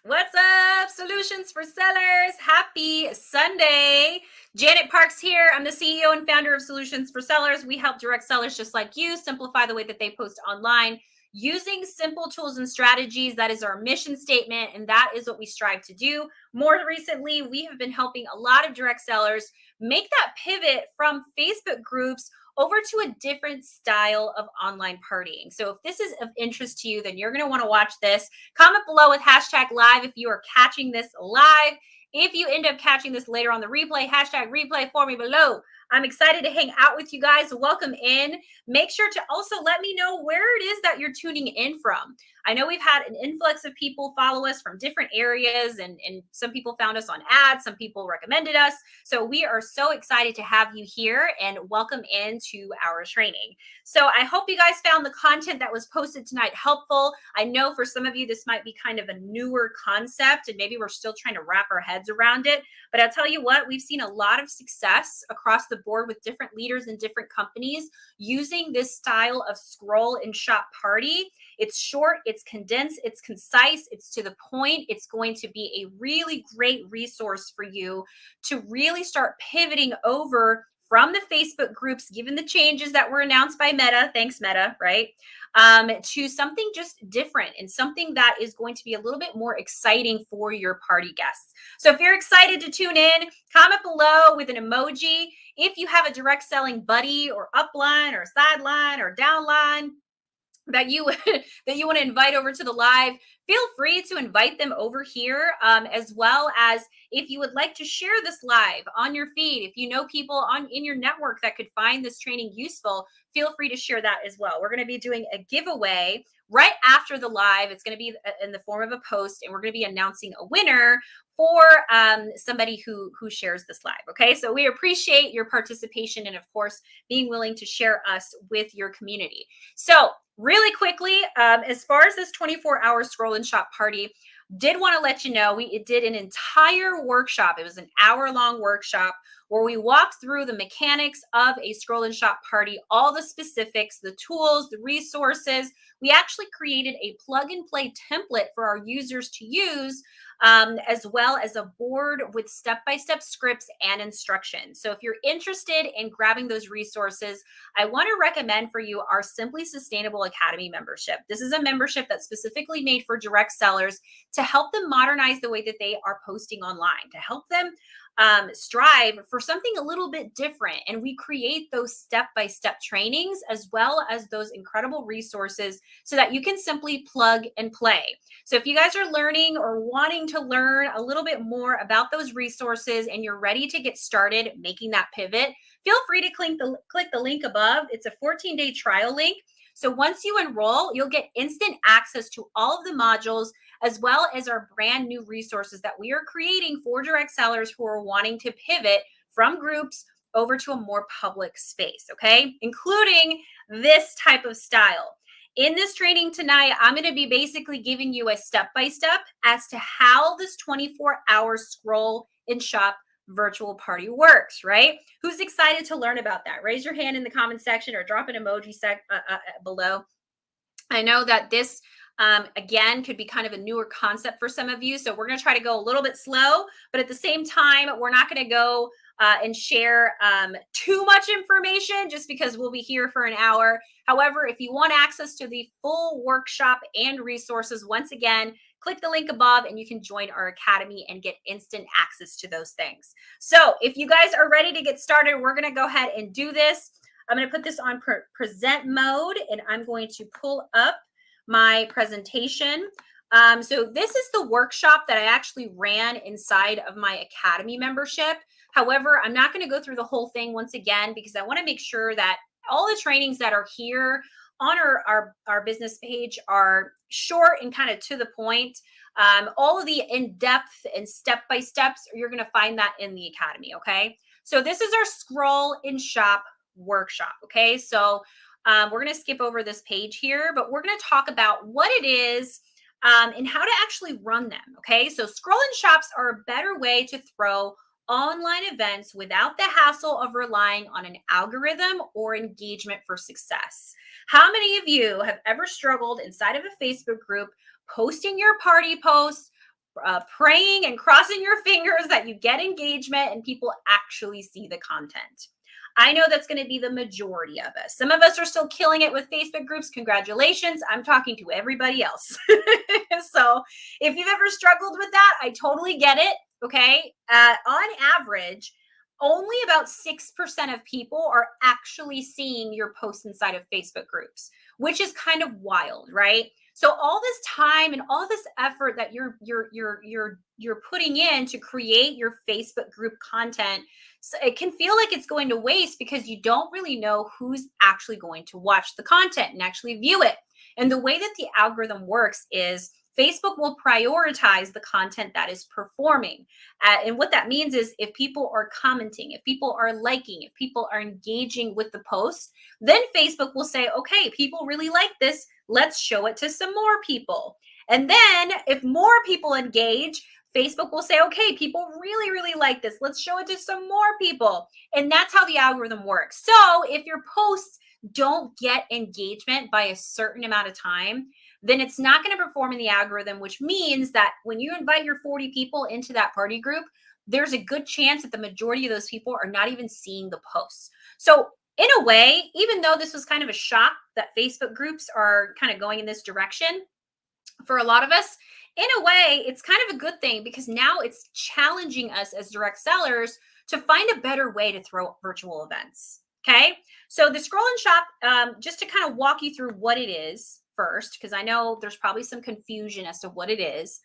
What's up, Solutions for Sellers? Happy Sunday. Janet Parks here. I'm the CEO and founder of Solutions for Sellers. We help direct sellers just like you simplify the way that they post online using simple tools and strategies. That is our mission statement, and that is what we strive to do. More recently, we have been helping a lot of direct sellers make that pivot from Facebook groups over to a different style of online partying. So if this is of interest to you, then you're going to want to watch this. Comment below with hashtag live if you are catching this live. If you end up catching this later on the replay, hashtag replay for me below. I'm excited to hang out with you guys. Welcome in. Make sure to also let me know where it is that you're tuning in from. I know we've had an influx of people follow us from different areas, and some people found us on ads, some people recommended us. So we are so excited to have you here and welcome into our training. So I hope you guys found the content that was posted tonight helpful. I know for some of you, this might be kind of a newer concept and maybe we're still trying to wrap our heads around it. But I'll tell you what, we've seen a lot of success across the board with different leaders in different companies using this style of scroll and shop party. It's short, it's condensed, it's concise, it's to the point. It's going to be a really great resource for you to really start pivoting over from the Facebook groups, given the changes that were announced by Meta, thanks Meta, right? To something just different and something that is going to be a little bit more exciting for your party guests. So if you're excited to tune in, comment below with an emoji. If you have a direct selling buddy or upline or sideline or downline that you that you want to invite over to the live, feel free to invite them over here, as well as if you would like to share this live on your feed. If you know people on in your network that could find this training useful, feel free to share that as well. We're going to be doing a giveaway right after the live. It's going to be in the form of a post, and we're going to be announcing a winner for somebody who shares this live. Okay, so we appreciate your participation and of course being willing to share us with your community. So really quickly, as far as this 24-hour scroll and shop party, did want to let you know we did an entire workshop. It was an hour-long workshop where we walked through the mechanics of a scroll and shop party, all the specifics, the tools, the resources. We actually created a plug and play template for our users to use, as well as a board with step-by-step scripts and instructions. So if you're interested in grabbing those resources, I want to recommend for you our Simply Sustainable Academy membership. This is a membership that's specifically made for direct sellers to help them modernize the way that they are posting online, to help them strive for something a little bit different. And we create those step-by-step trainings as well as those incredible resources so that you can simply plug and play. So if you guys are learning or wanting to learn a little bit more about those resources and you're ready to get started making that pivot, feel free to click the link above. It's a 14-day trial link. So once you enroll, you'll get instant access to all of the modules as well as our brand new resources that we are creating for direct sellers who are wanting to pivot from groups over to a more public space, okay? Including this type of style. In this training tonight, I'm going to be basically giving you a step-by-step as to how this 24-hour scroll and shop virtual party works, right? Who's excited to learn about that? Raise your hand in the comment section or drop an emoji below. I know that this, again, could be kind of a newer concept for some of you. So we're going to try to go a little bit slow, but at the same time, we're not going to go and share too much information just because we'll be here for an hour. However, if you want access to the full workshop and resources, once again, click the link above and you can join our academy and get instant access to those things. So if you guys are ready to get started, we're going to go ahead and do this. I'm going to put this on present mode and I'm going to pull up my presentation. So this is the workshop that I actually ran inside of my Academy membership. However, I'm not going to go through the whole thing once again because I want to make sure that all the trainings that are here on our business page are short and kind of to the point. All of the in-depth and step-by-steps, you're going to find that in the Academy, okay? So this is our scroll and shop workshop, okay? So we're going to skip over this page here, but we're going to talk about what it is and how to actually run them, okay? So scroll and shops are a better way to throw online events without the hassle of relying on an algorithm or engagement for success. How many of you have ever struggled inside of a Facebook group posting your party posts, praying and crossing your fingers that you get engagement and people actually see the content. I know that's going to be the majority of us. Some of us are still killing it with Facebook groups. Congratulations. I'm talking to everybody else. So if you've ever struggled with that, I totally get it. Okay. On average, only about 6% of people are actually seeing your posts inside of Facebook groups, which is kind of wild, right? So all this time and all this effort that you're putting in to create your Facebook group content, so it can feel like it's going to waste because you don't really know who's actually going to watch the content and actually view it. And the way that the algorithm works is Facebook will prioritize the content that is performing. And what that means is if people are commenting, if people are liking, if people are engaging with the post, then Facebook will say, okay, people really like this. Let's show it to some more people. And then if more people engage, Facebook will say, okay, people really, really like this. Let's show it to some more people. And that's how the algorithm works. So if your posts don't get engagement by a certain amount of time, then it's not going to perform in the algorithm, which means that when you invite your 40 people into that party group, there's a good chance that the majority of those people are not even seeing the posts. So in a way, even though this was kind of a shock that Facebook groups are kind of going in this direction, for a lot of us, in a way, it's kind of a good thing because now it's challenging us as direct sellers to find a better way to throw virtual events. Okay. So the scroll and shop, just to kind of walk you through what it is first, because I know there's probably some confusion as to what it is.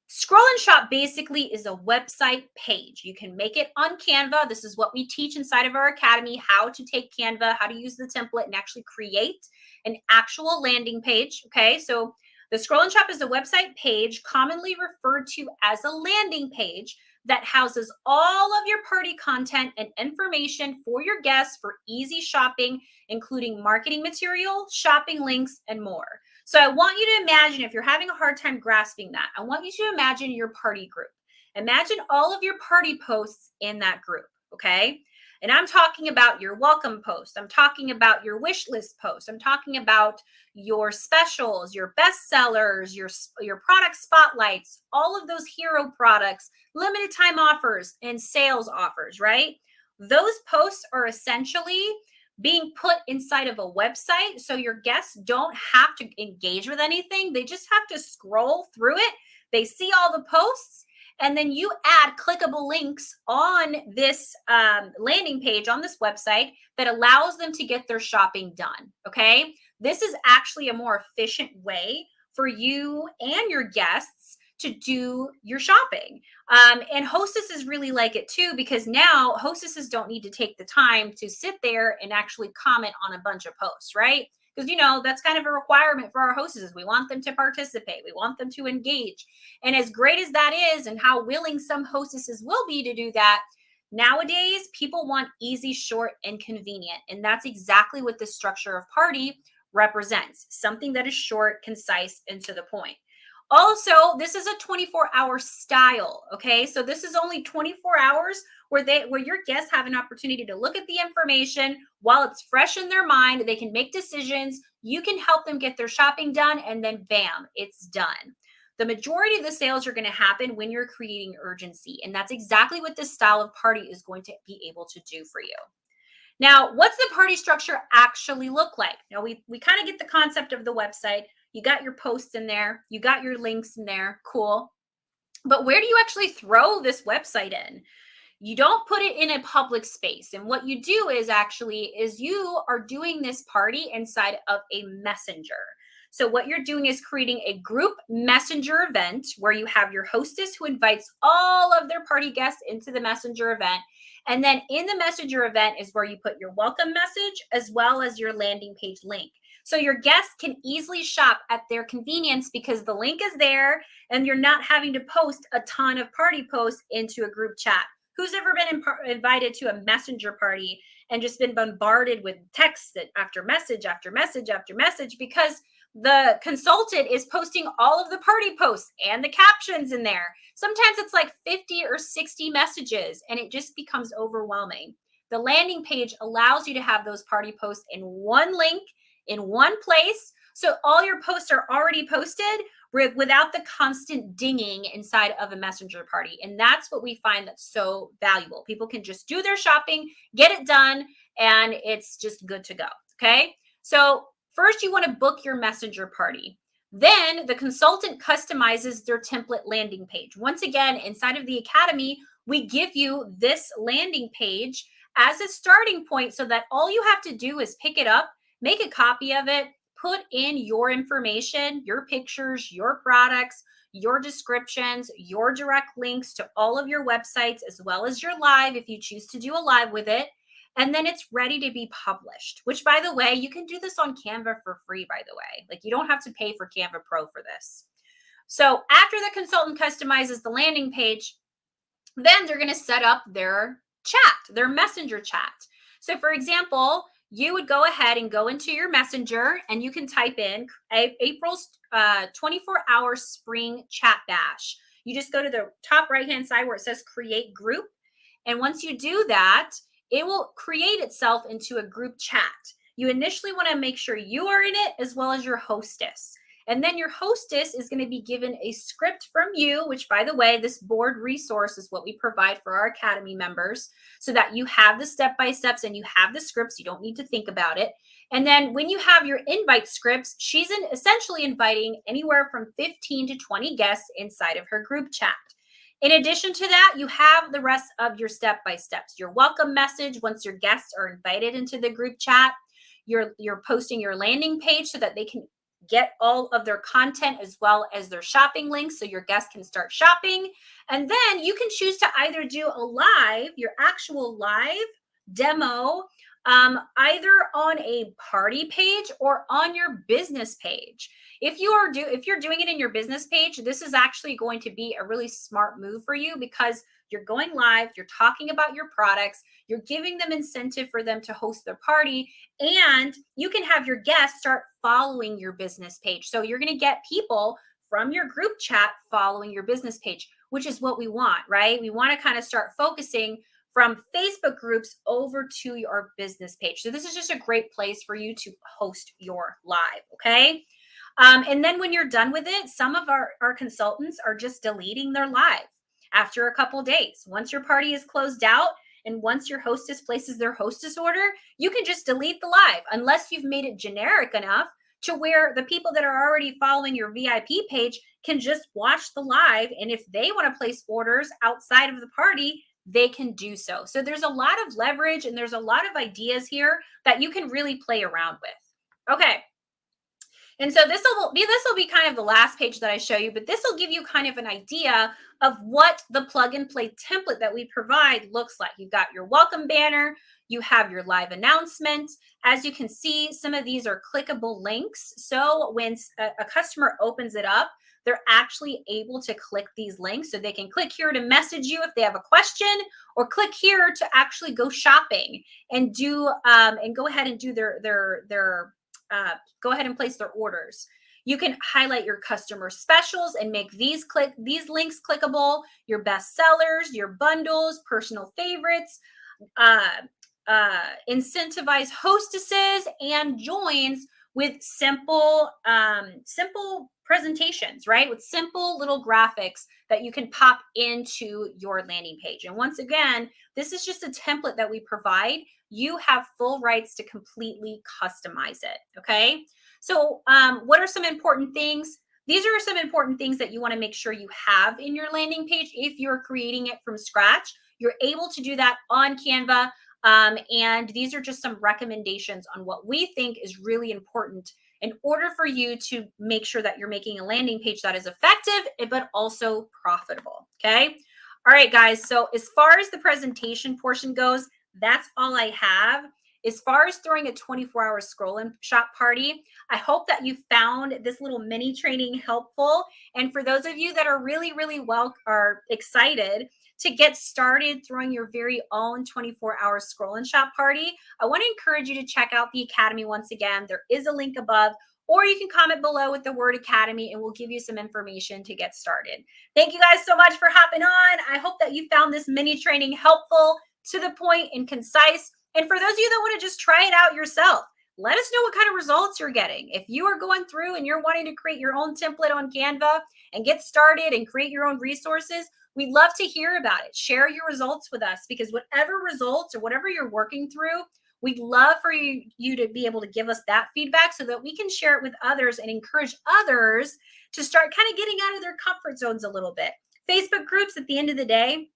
Scroll and Shop basically is a website page. You can make it on Canva. This is what we teach inside of our academy, how to take Canva, how to use the template and actually create an actual landing page. Okay, so the Scroll and Shop is a website page commonly referred to as a landing page that houses all of your party content and information for your guests for easy shopping, including marketing material, shopping links, and more. So I want you to imagine, if you're having a hard time grasping that, I want you to imagine your party group. Imagine all of your party posts in that group, okay? And I'm talking about your welcome post. I'm talking about your wish list post. I'm talking about your specials, your best sellers, your product spotlights, all of those hero products, limited time offers, and sales offers, right? Those posts are essentially being put inside of a website. So your guests don't have to engage with anything. They just have to scroll through it. They see all the posts. And then you add clickable links on this landing page on this website that allows them to get their shopping done. Okay. This is actually a more efficient way for you and your guests to do your shopping. And hostesses really like it too, because now hostesses don't need to take the time to sit there and actually comment on a bunch of posts, right? Because, you know, that's kind of a requirement for our hostesses. We want them to participate. We want them to engage. And as great as that is, and how willing some hostesses will be to do that, nowadays people want easy, short, and convenient. And that's exactly what the structure of party represents. Something that is short, concise, and to the point. Also, this is a 24-hour style, okay? So this is only 24 hours where your guests have an opportunity to look at the information while it's fresh in their mind. They can make decisions. You can help them get their shopping done, and then bam, it's done. The majority of the sales are going to happen when you're creating urgency, and that's exactly what this style of party is going to be able to do for you. Now, what's the party structure actually look like? Now, we kind of get the concept of the website. You got your posts in there. You got your links in there. Cool. But where do you actually throw this website in? You don't put it in a public space. And what you do is you are doing this party inside of a messenger. So what you're doing is creating a group messenger event where you have your hostess who invites all of their party guests into the messenger event. And then in the messenger event is where you put your welcome message as well as your landing page link. So your guests can easily shop at their convenience because the link is there and you're not having to post a ton of party posts into a group chat. Who's ever been invited to a messenger party and just been bombarded with text after message after message after message because the consultant is posting all of the party posts and the captions in there? Sometimes it's like 50 or 60 messages and it just becomes overwhelming. The landing page allows you to have those party posts in one link, in one place. So all your posts are already posted, without the constant dinging inside of a messenger party. And that's what we find that's so valuable. People can just do their shopping, get it done, and it's just good to go. Okay. So first you want to book your messenger party. Then the consultant customizes their template landing page. Once again, inside of the academy, we give you this landing page as a starting point so that all you have to do is pick it up, make a copy of it, put in your information, your pictures, your products, your descriptions, your direct links to all of your websites, as well as your live if you choose to do a live with it. And then it's ready to be published, which, by the way, you can do this on Canva for free, by the way. Like, you don't have to pay for Canva Pro for this. So after the consultant customizes the landing page, then they're going to set up their chat, their messenger chat. So for example, you would go ahead and go into your messenger and you can type in April's 24-hour spring chat bash. You just go to the top right-hand side where it says create group. And once you do that, it will create itself into a group chat. You initially want to make sure you are in it as well as your hostess. And then your hostess is going to be given a script from you, which, by the way, this board resource is what we provide for our academy members so that you have the step-by-steps and you have the scripts. You don't need to think about it. And then when you have your invite scripts, she's essentially inviting anywhere from 15 to 20 guests inside of her group chat. In addition to that, you have the rest of your step-by-steps. Your welcome message once your guests are invited into the group chat. You're posting your landing page so that they can get all of their content as well as their shopping links so your guests can start shopping. And then you can choose to either do a live, your actual live demo, either on a party page or on your business page. If you're doing it in your business page, this is actually going to be a really smart move for you because you're going live, you're talking about your products, you're giving them incentive for them to host their party, and you can have your guests start following your business page. So you're going to get people from your group chat following your business page, which is what we want, right? We want to kind of start focusing from Facebook groups over to your business page. So this is just a great place for you to host your live, okay? And then when you're done with it, some of our consultants are just deleting their live after a couple days. Once your party is closed out and once your hostess places their hostess order, you can just delete the live unless you've made it generic enough to where the people that are already following your VIP page can just watch the live. And if they want to place orders outside of the party, they can do so. So there's a lot of leverage and there's a lot of ideas here that you can really play around with. Okay. And so this will be kind of the last page that I show you, but this will give you kind of an idea of what the plug and play template that we provide looks like. You've got your welcome banner, you have your live announcement. As you can see, some of these are clickable links. So when a customer opens it up, they're actually able to click these links. So they can click here to message you if they have a question, or click here to actually go shopping and do and go ahead and do go ahead and place their orders. You can highlight your customer specials and make these links clickable, your best sellers, your bundles, personal favorites, incentivize hostesses and joins with simple presentations, right? With simple little graphics that you can pop into your landing page. And once again, this is just a template that we provide. You have full rights to completely customize it, okay? So what are some important things? These are some important things that you want to make sure you have in your landing page if you're creating it from scratch. You're able to do that on Canva. And these are just some recommendations on what we think is really important in order for you to make sure that you're making a landing page that is effective, but also profitable, okay? All right, guys, so as far as the presentation portion goes, that's all I have. As far as throwing a 24-hour scroll and shop party, I hope that you found this little mini training helpful. And for those of you that are really excited to get started throwing your very own 24-hour scroll and shop party, I want to encourage you to check out the Academy once again. There is a link above, or you can comment below with the word Academy and we'll give you some information to get started. Thank you guys so much for hopping on. I hope that you found this mini training helpful, to the point, and concise. And for those of you that want to just try it out yourself, let us know what kind of results you're getting. If you are going through and you're wanting to create your own template on Canva and get started and create your own resources, we'd love to hear about it. Share your results with us, because whatever results or whatever you're working through, we'd love for you to be able to give us that feedback so that we can share it with others and encourage others to start kind of getting out of their comfort zones a little bit. Facebook groups, at the end of the day,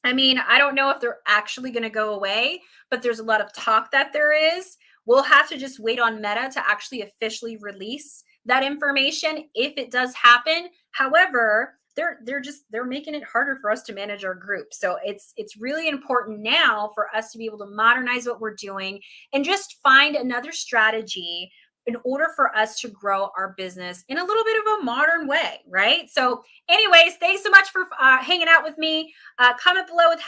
I mean, I don't know if they're actually going to go away, but there's a lot of talk that there is. We'll have to just wait on Meta to actually officially release that information if it does happen. However, they're making it harder for us to manage our group. So it's really important now for us to be able to modernize what we're doing and just find another strategy in order for us to grow our business in a little bit of a modern way, right? So anyways, thanks so much for hanging out with me. Comment below with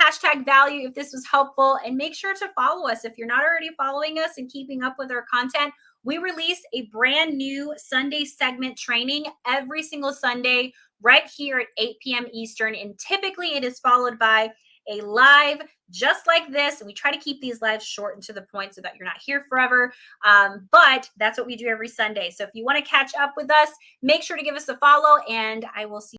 #value if this was helpful, and make sure to follow us if you're not already following us and keeping up with our content. We release a brand new Sunday segment training every single Sunday right here at 8 p.m. Eastern, and typically it is followed by a live just like this. And we try to keep these lives short and to the point so that you're not here forever. But that's what we do every Sunday. So if you want to catch up with us, make sure to give us a follow, and I will see